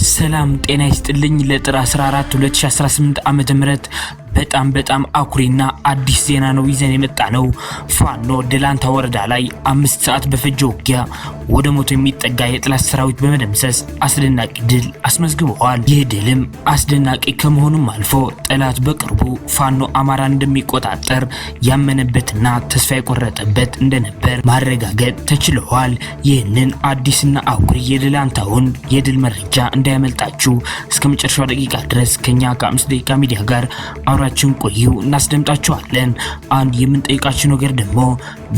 ሰላም ጤና ይስጥልኝ። ለጥር 14 2018 ዓመተ ምህረት በጣም አኩሪና አዲስ ዜና ነው ይዘን የመጣ ነው። ፋኖ ደላንታ ወረዳ ላይ 5 ሰዓት በፈጀ ውጊያ ወደ ሞቶ የሚጠጋ የጥላት ሰራዊት በመደምሰስ አስደናቂ ድል አስመዝግበዋል። ይህ ድልም አስደናቂ ከመሆኑም አልፎ ጠላት በቅርቡ ፋኖ አማራን እንደሚቆጣጠር ያመነበትና ተስፋ የቆረጠበት እንደነበር ማረጋገጥ ተችሏል። ይህንን አዲስና አኩሪ የደላንታውን የድል መረጃ እንዳያመልጣችሁ እስከ መጨረሻው ደቂቃ ድረስ ከኛ ከ5 ደቂቃ ሚዲያ ጋር አብራችሁን ቆዩ፣ እናስደምጣችኋለን። አንድ የምንጠይቃችሁ ነገር ደግሞ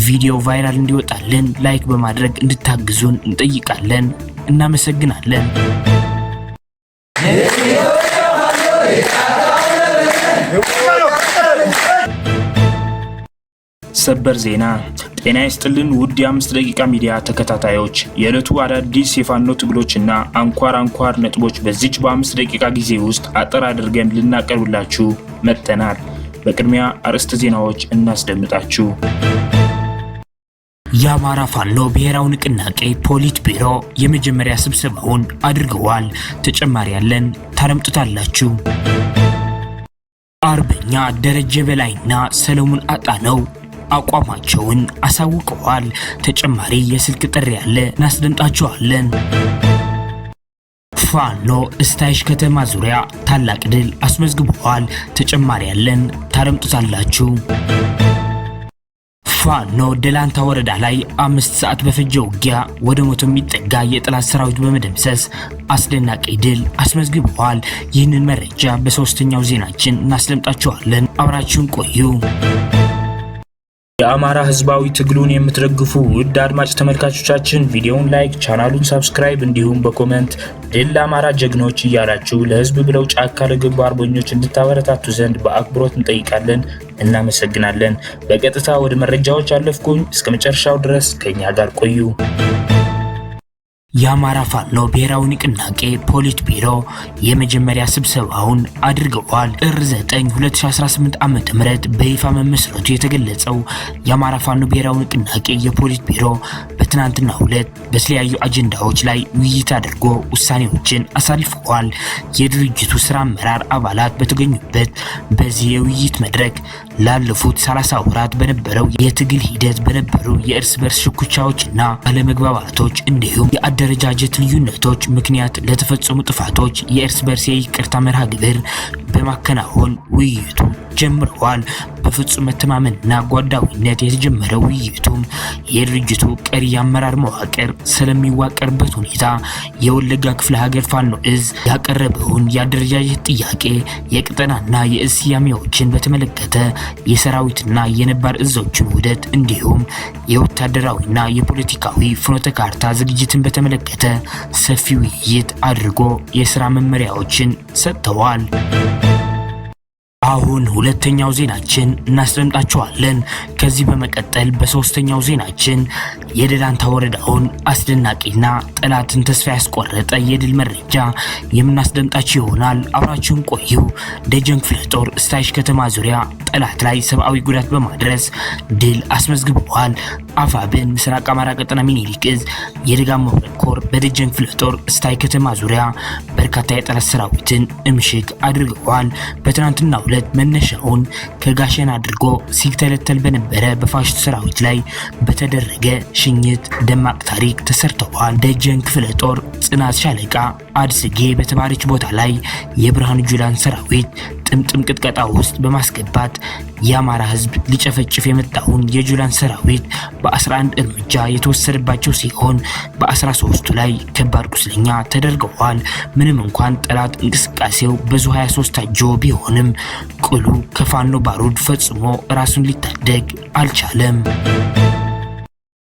ቪዲዮ ቫይራል እንዲወጣልን ላይክ በማድረግ እንድታግዙን እንጠይቃለን። እናመሰግናለን። ሰበር ዜና። ጤና ይስጥልን ውድ የ5 ደቂቃ ሚዲያ ተከታታዮች፣ የዕለቱ አዳዲስ የፋኖ ትግሎችና አንኳር ነጥቦች በዚች በ5 ደቂቃ ጊዜ ውስጥ አጠር አድርገን ልናቀርብላችሁ መጥተናል። በቅድሚያ አርዕስተ ዜናዎች እናስደምጣችሁ። የአማራ ፋኖ ብሔራዊ ንቅናቄ ፖሊት ቢሮ የመጀመሪያ ስብሰባውን አድርገዋል። ተጨማሪ ያለን ታረምጡታላችሁ። አርበኛ ደረጀ በላይና ሰለሞን አጣነው አቋማቸውን አሳውቀዋል። ተጨማሪ የስልክ ጥሪ ያለ እናስደምጣችኋለን። ፋኖ እስታይሽ ከተማ ዙሪያ ታላቅ ድል አስመዝግበዋል። ተጨማሪ ያለን ታረምጡታላችሁ። ፋኖ ደላንታ ወረዳ ላይ 5 ሰዓት በፈጀ ውጊያ ወደ ሞቶ የሚጠጋ የጠላት ሰራዊት በመደምሰስ አስደናቂ ድል አስመዝግበዋል። ይህንን መረጃ በሶስተኛው ዜናችን እናስደምጣችኋለን። አብራችሁን ቆዩ። የአማራ ህዝባዊ ትግሉን የምትደግፉ ውድ አድማጭ ተመልካቾቻችን ቪዲዮውን ላይክ፣ ቻናሉን ሰብስክራይብ እንዲሁም በኮሜንት ድል ለአማራ ጀግኖች እያላችሁ ለህዝብ ብለው ጫካ ለገቡ አርበኞች እንድታበረታቱ ዘንድ በአክብሮት እንጠይቃለን። እናመሰግናለን። በቀጥታ ወደ መረጃዎች አለፍኩኝ። እስከ መጨረሻው ድረስ ከኛ ጋር ቆዩ። የአማራ ፋኖ ብሔራዊ ንቅናቄ ፖሊት ቢሮ የመጀመሪያ ስብሰባውን አድርገዋል። ጥር 9 2018 ዓመተ ምህረት በይፋ መመስረቱ የተገለጸው የአማራ ፋኖ ብሔራዊ ንቅናቄ የፖሊት ቢሮ በትናንትናው ዕለት በተለያዩ አጀንዳዎች ላይ ውይይት አድርጎ ውሳኔዎችን አሳልፈዋል። የድርጅቱ ስራ አመራር አባላት በተገኙበት በዚህ የውይይት መድረክ ላለፉት 30 ወራት በነበረው የትግል ሂደት በነበሩ የእርስ በርስ ሽኩቻዎችና አለመግባባቶች እንዲሁም የአደረጃጀት ልዩነቶች ምክንያት ለተፈጸሙ ጥፋቶች የእርስ በርስ ይቅርታ መርሃ ግብር በማከናወን ውይይቱ ጀምረዋል። በፍጹም መተማመንና ጓዳዊነት የተጀመረው ውይይቱም የድርጅቱ ቀሪ የአመራር መዋቅር ስለሚዋቀርበት ሁኔታ፣ የወለጋ ክፍለ ሀገር ፋኖ እዝ ያቀረበውን የአደረጃጀት ጥያቄ፣ የቅጠናና የእዝ ስያሜዎችን በተመለከተ የሰራዊትና የነባር እዞችን ውህደት እንዲሁም የወታደራዊና የፖለቲካዊ ፍኖተ ካርታ ዝግጅትን በተመለከተ ሰፊ ውይይት አድርጎ የሥራ መመሪያዎችን ሰጥተዋል። አሁን ሁለተኛው ዜናችን እናስደምጣችኋለን። ከዚህ በመቀጠል በሶስተኛው ዜናችን የደላንታ ወረዳውን አስደናቂና ጠላትን ተስፋ ያስቆረጠ የድል መረጃ የምናስደምጣችሁ ይሆናል። አብራችሁን ቆዩ። ደጀን ክፍለ ጦር እስታይሽ ከተማ ዙሪያ ጠላት ላይ ሰብአዊ ጉዳት በማድረስ ድል አስመዝግበዋል። አፋብን ምስራቅ አማራ ቀጠና ሚኒሊክ እዝ የደጋሞ ኮር በደጀን ክፍለ ጦር እስታይ ከተማ ዙሪያ በርካታ የጠላት ሰራዊትን እምሽግ አድርገዋል። በትናንትናው ዕለት መነሻውን ከጋሸን አድርጎ ሲተለተል በነበረ በፋሽስት ሰራዊት ላይ በተደረገ ሽኝት ደማቅ ታሪክ ተሰርተዋል። ደጀን ክፍለ ጦር ጽናት ሻለቃ አድስጌ በተባለች ቦታ ላይ የብርሃኑ ጁላን ሰራዊት ጥምጥም ቅጥቀጣ ውስጥ በማስገባት የአማራ ህዝብ ሊጨፈጭፍ የመጣውን የጁላን ሰራዊት በ11 እርምጃ የተወሰደባቸው ሲሆን በ13ቱ ላይ ከባድ ቁስለኛ ተደርገዋል። ምንም እንኳን ጠላት እንቅስቃሴው በዙ 23 ታጅቦ ቢሆንም ቅሉ ከፋኖ ባሩድ ፈጽሞ ራሱን ሊታደግ አልቻለም።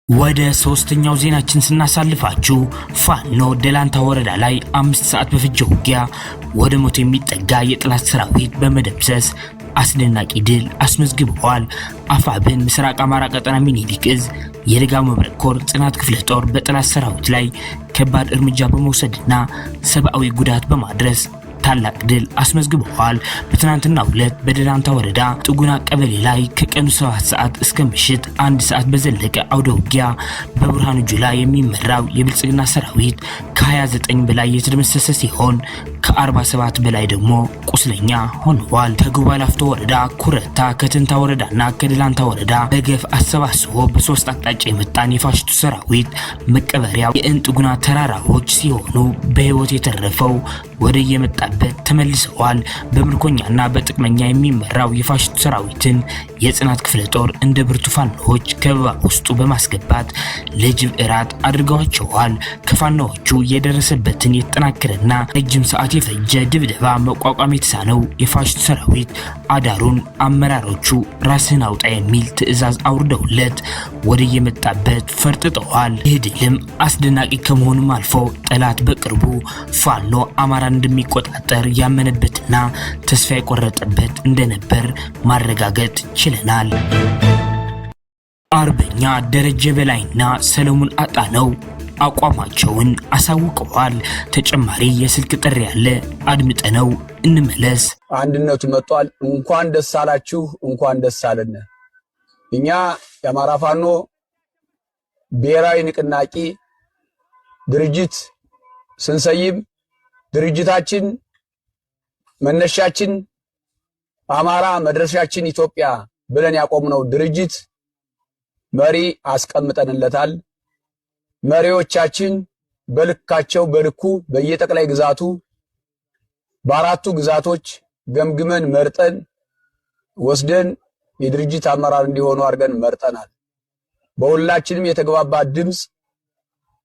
ወደ ሶስተኛው ዜናችን ስናሳልፋችሁ ፋኖ ደላንታ ወረዳ ላይ 5 ሰዓት በፈጀ ውጊያ ወደ ሞት የሚጠጋ የጠላት ሰራዊት በመደምሰስ አስደናቂ ድል አስመዝግበዋል። አፋብን ምስራቅ አማራ ቀጠና ሚኒሊክ እዝ የደጋሞ መብረቅ ኮር ጽናት ክፍለ ጦር በጠላት ሰራዊት ላይ ከባድ እርምጃ በመውሰድና ሰብአዊ ጉዳት በማድረስ ድል አስመዝግበዋል። ታላቅ ድል አስመዝግበዋል። በትናንትናው ዕለት በደላንታ ወረዳ ጥጉና ቀበሌ ላይ ከቀኑ 7 ሰዓት እስከ ምሽት 1 ሰዓት በዘለቀ አውደ ውጊያ በብርሃኑ ጁላ የሚመራው የብልጽግና ሰራዊት ከ29 በላይ የተደመሰሰ ሲሆን ከ47 በላይ ደግሞ ቁስለኛ ሆነዋል። ከጉባ ላፍቶ ወረዳ ኩረታ፣ ከተንታ ወረዳና ከደላንታ ወረዳ በገፍ አሰባስቦ በሶስት አቅጣጫ የመጣን የፋሽቱ ሰራዊት መቀበሪያው የእንጥጉና ተራራዎች ሲሆኑ በህይወት የተረፈው ወደ የመጣበት ተመልሰዋል። በምርኮኛና በጥቅመኛ የሚመራው የፋሽቱ ሰራዊትን የጽናት ክፍለ ጦር እንደ ብርቱ ፋኖዎች ከበባ ውስጡ በማስገባት ለጅብ እራት አድርገዋቸዋል። ከፋኖዎቹ የደረሰበትን የተጠናከረና ረጅም ሰዓት የፈጀ ድብደባ መቋቋም የተሳነው የፋሽቱ ሰራዊት አዳሩን አመራሮቹ ራስህን አውጣ የሚል ትዕዛዝ አውርደውለት ወደ የመጣበት ፈርጥጠዋል። ይህ ድልም አስደናቂ ከመሆኑም አልፎ ጠላት በቅርቡ ፋኖ አማራን እንደሚቆጣጠር ያመነበትና ተስፋ የቆረጠበት እንደነበር ማረጋገጥ ችለናል። አርበኛ ደረጀ በላይና ሰለሞን አጣነው አቋማቸውን አሳውቀዋል። ተጨማሪ የስልክ ጥሪ ያለ አድምጠነው እንመለስ። አንድነቱ መጥቷል። እንኳን ደስ አላችሁ፣ እንኳን ደስ አለን። እኛ የአማራ ፋኖ ብሔራዊ ንቅናቄ ድርጅት ስንሰይም ድርጅታችን መነሻችን አማራ መድረሻችን ኢትዮጵያ ብለን ያቆምነው ድርጅት መሪ አስቀምጠንለታል። መሪዎቻችን በልካቸው በልኩ በየጠቅላይ ግዛቱ በአራቱ ግዛቶች ገምግመን መርጠን ወስደን የድርጅት አመራር እንዲሆኑ አድርገን መርጠናል። በሁላችንም የተግባባ ድምጽ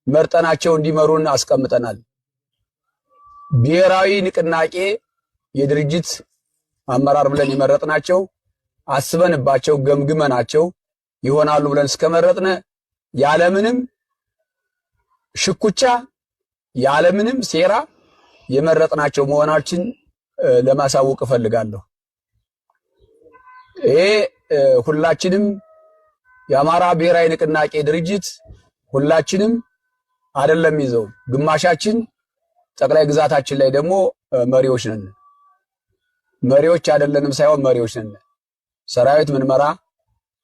መርጠናቸው እንዲመሩን አስቀምጠናል። ብሔራዊ ንቅናቄ የድርጅት አመራር ብለን የመረጥናቸው አስበንባቸው ገምግመናቸው ይሆናሉ ብለን እስከመረጥነ ያለምንም ሽኩቻ ያለምንም ሴራ የመረጥናቸው መሆናችን ለማሳወቅ እፈልጋለሁ። ይሄ ሁላችንም የአማራ ብሔራዊ ንቅናቄ ድርጅት ሁላችንም አይደለም ይዘው ግማሻችን ጠቅላይ ግዛታችን ላይ ደግሞ መሪዎች ነን። መሪዎች አይደለንም ሳይሆን መሪዎች ነን። ሰራዊት ምንመራ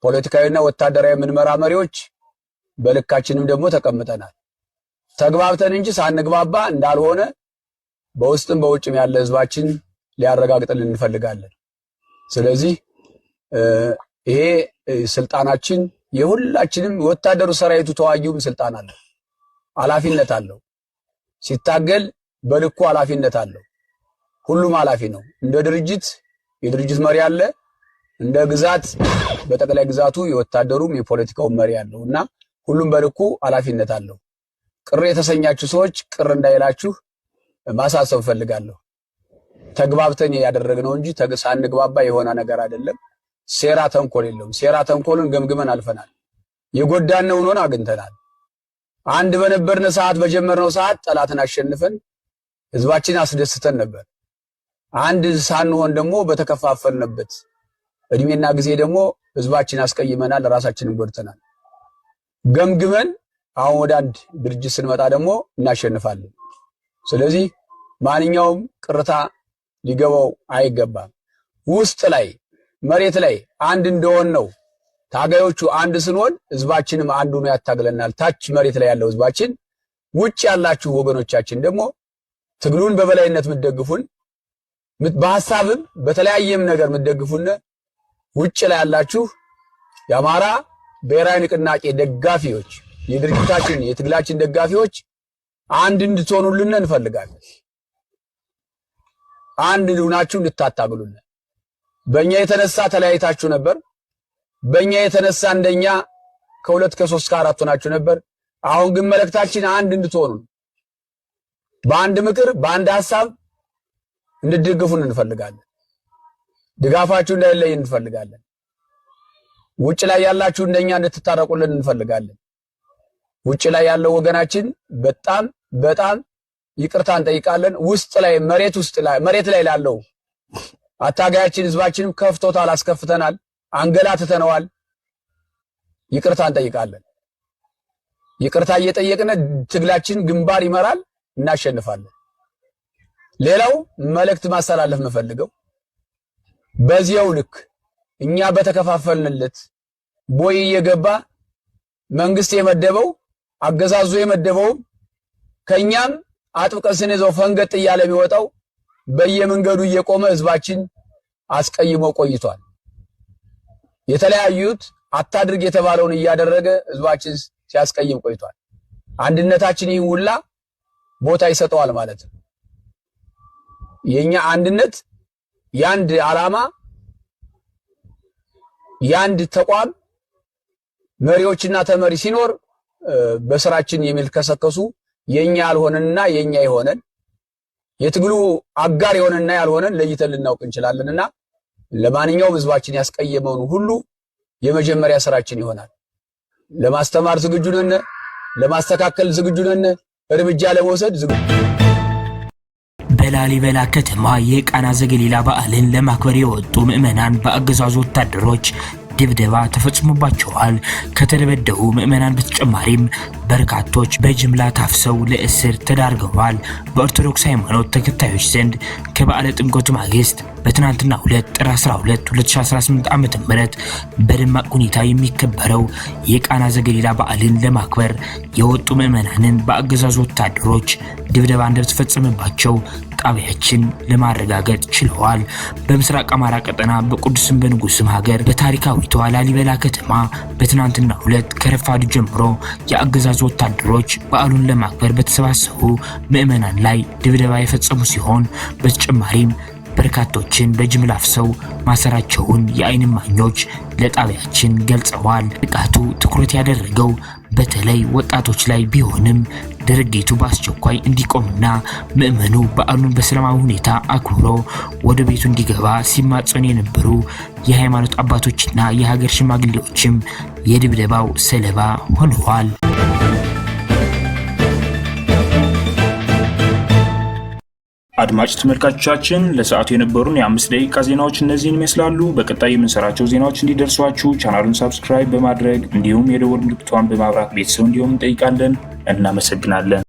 ፖለቲካዊና ወታደራዊ ምንመራ መሪዎች በልካችንም ደግሞ ተቀምጠናል። ተግባብተን እንጂ ሳንግባባ እንዳልሆነ በውስጥም በውጭም ያለ ህዝባችን ሊያረጋግጥልን እንፈልጋለን። ስለዚህ ይሄ ስልጣናችን የሁላችንም ወታደሩ፣ ሰራዊቱ፣ ተዋጊውም ስልጣን አለው፣ ኃላፊነት አለው። ሲታገል በልኩ ኃላፊነት አለው። ሁሉም ኃላፊ ነው። እንደ ድርጅት የድርጅት መሪ አለ፣ እንደ ግዛት በጠቅላይ ግዛቱ የወታደሩም የፖለቲካው መሪ አለው እና ሁሉም በልኩ ኃላፊነት አለው። ቅር የተሰኛችሁ ሰዎች ቅር እንዳይላችሁ ማሳሰብ ፈልጋለሁ። ተግባብተን ያደረግነው እንጂ ሳንግባባ የሆነ ነገር አይደለም። ሴራ ተንኮል የለውም። ሴራ ተንኮልን ገምግመን አልፈናል። የጎዳነውን ሆነ አግኝተናል። አንድ በነበርነ ሰዓት በጀመርነው ሰዓት ጠላትን አሸንፈን ህዝባችን አስደስተን ነበር። አንድ ሳንሆን ደግሞ በተከፋፈልንበት እድሜና ጊዜ ደግሞ ህዝባችን አስቀይመናል፣ ራሳችንን ጎድተናል። ገምግመን አሁን ወደ አንድ ድርጅት ስንመጣ ደግሞ እናሸንፋለን። ስለዚህ ማንኛውም ቅርታ ሊገባው አይገባም። ውስጥ ላይ መሬት ላይ አንድ እንደሆን ነው ታጋዮቹ አንድ ስንሆን ህዝባችንም አንዱ ነው ያታግለናል። ታች መሬት ላይ ያለው ህዝባችን፣ ውጭ ያላችሁ ወገኖቻችን ደግሞ ትግሉን በበላይነት ምትደግፉን በሐሳብም በተለያየም ነገር ምትደግፉን ውጭ ላይ ያላችሁ የአማራ ብሔራዊ ንቅናቄ ደጋፊዎች፣ የድርጅታችን የትግላችን ደጋፊዎች አንድ እንድትሆኑልን እንፈልጋለን። አንድ ሆናችሁ እንድታታግሉን። በእኛ የተነሳ ተለያይታችሁ ነበር። በእኛ የተነሳ እንደኛ ከሁለት ከሶስት ከአራት ሆናችሁ ነበር። አሁን ግን መልእክታችን አንድ እንድትሆኑ፣ በአንድ ምክር በአንድ ሐሳብ እንድትደግፉን እንፈልጋለን። ድጋፋችሁ እንዳይለይ እንፈልጋለን። ውጭ ላይ ያላችሁ እንደኛ እንድትታረቁልን እንፈልጋለን። ውጭ ላይ ያለው ወገናችን በጣም በጣም ይቅርታ እንጠይቃለን። ውስጥ ላይ መሬት ላይ ላለው አታጋያችን ህዝባችንም ከፍቶታል፣ አስከፍተናል፣ አንገላትተነዋል። ይቅርታ እንጠይቃለን። ይቅርታ እየጠየቅን ትግላችን ግንባር ይመራል፣ እናሸንፋለን። ሌላው መልእክት ማስተላለፍ የምፈልገው በዚያው ልክ እኛ በተከፋፈልንለት ቦይ እየገባ መንግስት የመደበው አገዛዙ የመደበው ከኛም አጥብቀን ስንይዘው ፈንገጥ እያለ የሚወጣው በየመንገዱ እየቆመ ህዝባችን አስቀይሞ ቆይቷል። የተለያዩት አታድርግ የተባለውን እያደረገ ህዝባችን ሲያስቀይም ቆይቷል። አንድነታችን ይህን ሁላ ቦታ ይሰጠዋል ማለት ነው። የኛ አንድነት ያንድ ዓላማ ያንድ ተቋም መሪዎችና ተመሪ ሲኖር በስራችን የሚልከሰከሱ የኛ ያልሆነና የኛ የሆነን የትግሉ አጋር የሆነና ያልሆነን ለይተን ልናውቅ እንችላለንና ለማንኛውም ህዝባችን ያስቀየመውን ሁሉ የመጀመሪያ ስራችን ይሆናል። ለማስተማር ዝግጁ ነን፣ ለማስተካከል ዝግጁ ነን፣ እርምጃ ለመውሰድ ዝግጁ። በላሊበላ ከተማ የቃና ዘገሊላ በዓልን ለማክበር የወጡ ምዕመናን በአገዛዙ ወታደሮች ድብደባ ተፈጽሞባቸዋል። ከተደበደቡ ምዕመናን በተጨማሪም በርካቶች በጅምላ ታፍሰው ለእስር ተዳርገዋል። በኦርቶዶክስ ሃይማኖት ተከታዮች ዘንድ ከበዓለ ጥምቀቱ ማግስት በትናንትናው ዕለት ጥር 12 2018 ዓ.ም በደማቅ ሁኔታ የሚከበረው የቃና ዘገሊላ በዓልን ለማክበር የወጡ ምዕመናንን በአገዛዙ ወታደሮች ድብደባ እንደተፈጸመባቸው ጣቢያችን ለማረጋገጥ ችለዋል። በምስራቅ አማራ ቀጠና በቅዱስም በንጉስም ሀገር በታሪካዊቷ ላሊበላ ከተማ በትናንትናው ዕለት ከረፋዱ ጀምሮ የአገዛዙ ወታደሮች በዓሉን ለማክበር በተሰባሰቡ ምዕመናን ላይ ድብደባ የፈጸሙ ሲሆን በተጨማሪም በርካቶችን በጅምላ አፍሰው ማሰራቸውን የዓይን እማኞች ለጣቢያችን ገልጸዋል። ጥቃቱ ትኩረት ያደረገው በተለይ ወጣቶች ላይ ቢሆንም ድርጊቱ በአስቸኳይ እንዲቆምና ምዕመኑ በዓሉን በሰላማዊ ሁኔታ አክብሮ ወደ ቤቱ እንዲገባ ሲማጸኑ የነበሩ የሃይማኖት አባቶችና የሀገር ሽማግሌዎችም የድብደባው ሰለባ ሆነዋል። አድማጭ ተመልካቾቻችን ለሰዓቱ የነበሩን የ5 ደቂቃ ዜናዎች እነዚህን ይመስላሉ። በቀጣይ የምንሰራቸው ዜናዎች እንዲደርሷችሁ ቻናሉን ሰብስክራይብ በማድረግ እንዲሁም የደወል ምልክቷን በማብራት ቤተሰብ እንዲሆኑ እንጠይቃለን። እናመሰግናለን።